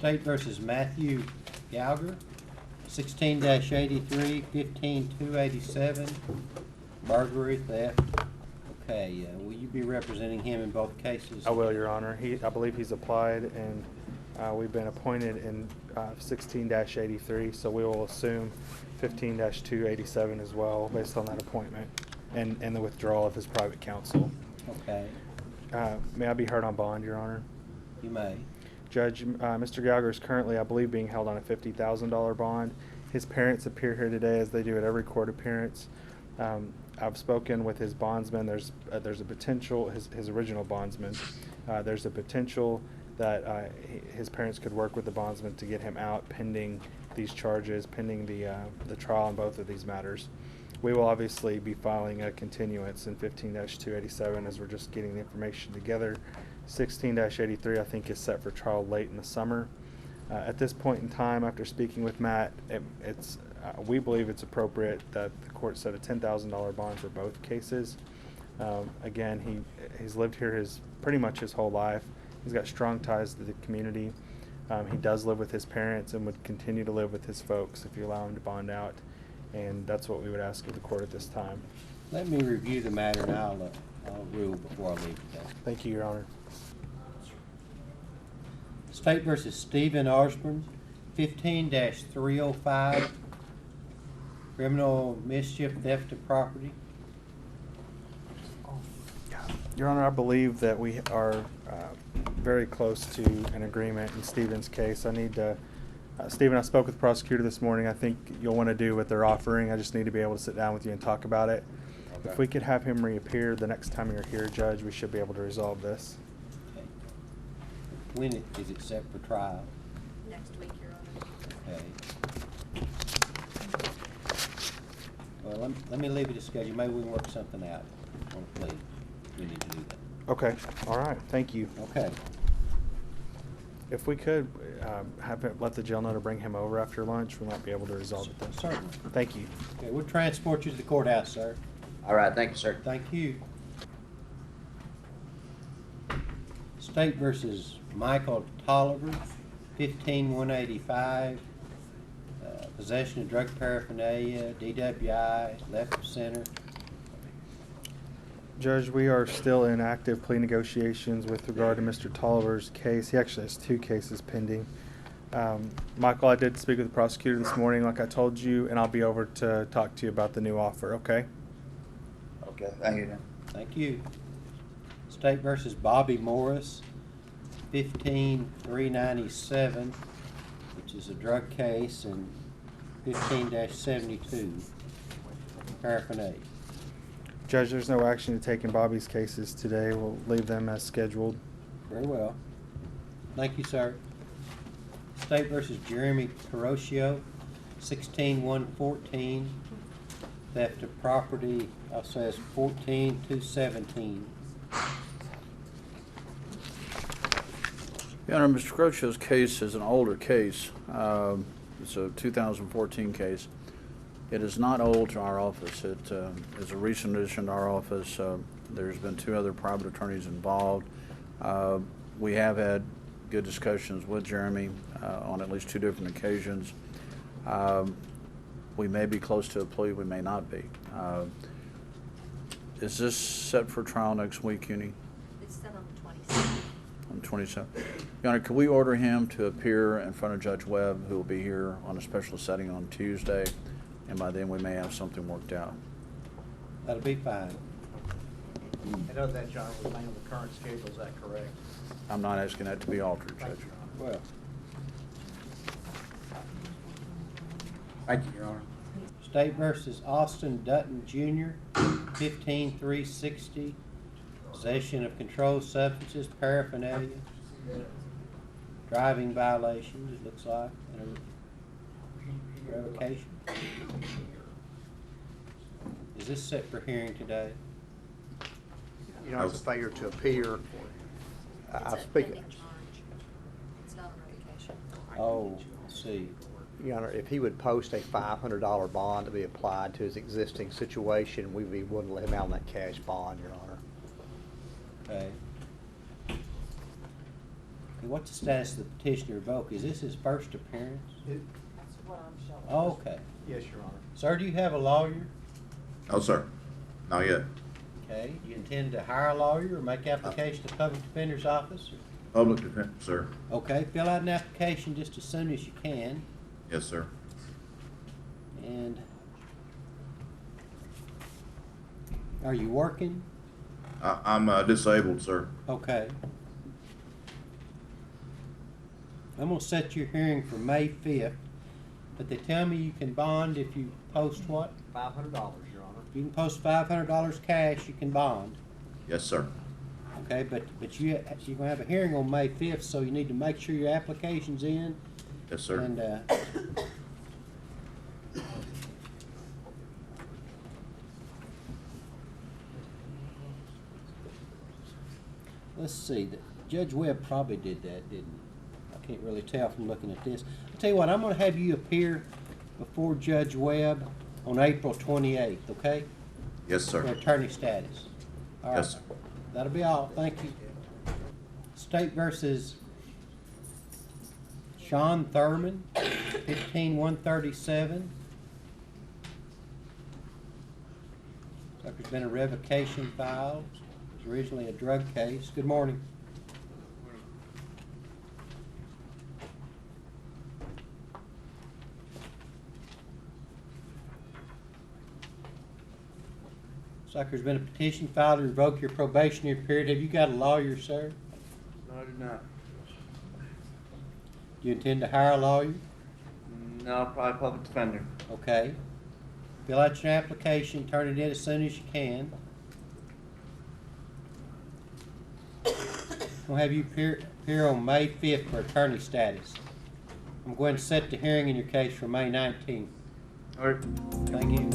State versus Matthew Gallagher, 16-83, 15-287, burglary, theft. Okay, will you be representing him in both cases? I will, Your Honor. I believe he's applied, and we've been appointed in 16-83, so we will assume 15-287 as well, based on that appointment and the withdrawal of his private counsel. Okay. May I be heard on bond, Your Honor? You may. Judge, Mr. Gallagher is currently, I believe, being held on a $50,000 bond. His parents appear here today, as they do at every court appearance. I've spoken with his bondsman. There's a potential, his original bondsman. There's a potential that his parents could work with the bondsman to get him out pending these charges, pending the trial on both of these matters. We will obviously be filing a continuance in 15-287 as we're just getting the information together. 16-83 I think is set for trial late in the summer. At this point in time, after speaking with Matt, we believe it's appropriate that the court set a $10,000 bond for both cases. Again, he's lived here pretty much his whole life. He's got strong ties to the community. He does live with his parents and would continue to live with his folks if you allow him to bond out. And that's what we would ask of the court at this time. Let me review the matter and I'll rule before I leave today. Thank you, Your Honor. State versus Stephen Osmond, 15-305, criminal mischief, theft of property. Your Honor, I believe that we are very close to an agreement in Stephen's case. I need to, Stephen, I spoke with the prosecutor this morning. I think you'll want to do what they're offering. I just need to be able to sit down with you and talk about it. Okay. If we could have him reappear the next time you're here, Judge, we should be able to resolve this. Okay. When is it set for trial? Next week, Your Honor. Okay. Well, let me leave it to schedule. Maybe we can work something out on a plea. We need to do that. Okay. All right. Thank you. Okay. If we could let the jail know to bring him over after lunch, we might be able to resolve it then. Certainly. Thank you. Okay, we'll transport you to the courthouse, sir. All right, thank you, sir. Thank you. State versus Michael Tulliver, 15-185, possession of drug paraphernalia, DWI, left of center. Judge, we are still in active plea negotiations with regard to Mr. Tulliver's case. He actually has 2 cases pending. Michael, I did speak with the prosecutor this morning, like I told you, and I'll be over to talk to you about the new offer, okay? Okay, thank you. Thank you. State versus Bobby Morris, 15-397, which is a drug case, and 15-72, paraphernalia. Judge, there's no action to take in Bobby's cases today. We'll leave them as scheduled. Very well. Thank you, sir. State versus Jeremy Kuroshio, 16-114, theft of property, I'll say it's 14-217. Your Honor, Mr. Kuroshio's case is an older case. It's a 2014 case. It is not old to our office. It is a recent addition to our office. There's been 2 other private attorneys involved. We have had good discussions with Jeremy on at least 2 different occasions. We may be close to a plea, we may not be. Is this set for trial next week, Uni? It's set on the 27th. On the 27th. Your Honor, could we order him to appear in front of Judge Webb, who will be here on a special setting on Tuesday, and by then we may have something worked out? That'll be fine. And other than that, John, we're playing on the current schedule, is that correct? I'm not asking that to be altered, Judge. Well, Thank you, Your Honor. State versus Austin Dutton Jr., 15-360, possession of controlled substances, paraphernalia, driving violations, it looks like, and a revocation. Is this set for hearing today? You know, it's a failure to appear. It's I a speak. pending charge. It's not a revocation. Oh, let's see. Your Honor, if he would post a $500 bond to be applied to his existing situation, we'd be willing to let him out on that cash bond, Your Honor. Okay. What's the status of the petition to revoke? Is this his first appearance? That's what I'm showing. Oh, okay. Yes, Your Honor. Sir, do you have a lawyer? No, sir. Not yet. Okay. Do you intend to hire a lawyer or make application to public defender's office? Public defense, sir. Okay, fill out an application just as soon as you can. Yes, sir. And are you working? I'm disabled, sir. Okay. I'm gonna set your hearing for May 5th, but they tell me you can bond if you post what? $500, Your Honor. You can post $500 cash, you can bond. Yes, sir. Okay, but you're gonna have a hearing on May 5th, so you need to make sure your application's in. Yes, sir. And, let's see, Judge Webb probably did that, didn't he? I can't really tell from looking at this. I'll tell you what, I'm gonna have you appear before Judge Webb on April 28th, okay? Yes, For sir. attorney status. All right. Yes, sir. That'll be all, thank you. State versus Shawn Thurman, 15-137. Looks like there's been a revocation filed. It was originally a drug case. Good morning. Looks like there's been a petition filed to revoke your probationary period. Have you got a lawyer, sir? No, I do not. Do you intend to hire a lawyer? No, probably public defender. Okay. Fill out your application, turn it in as soon as you can. We'll have you appear on May 5th for attorney status. I'm going to set the hearing in your case for May 19th. All right. Thank you.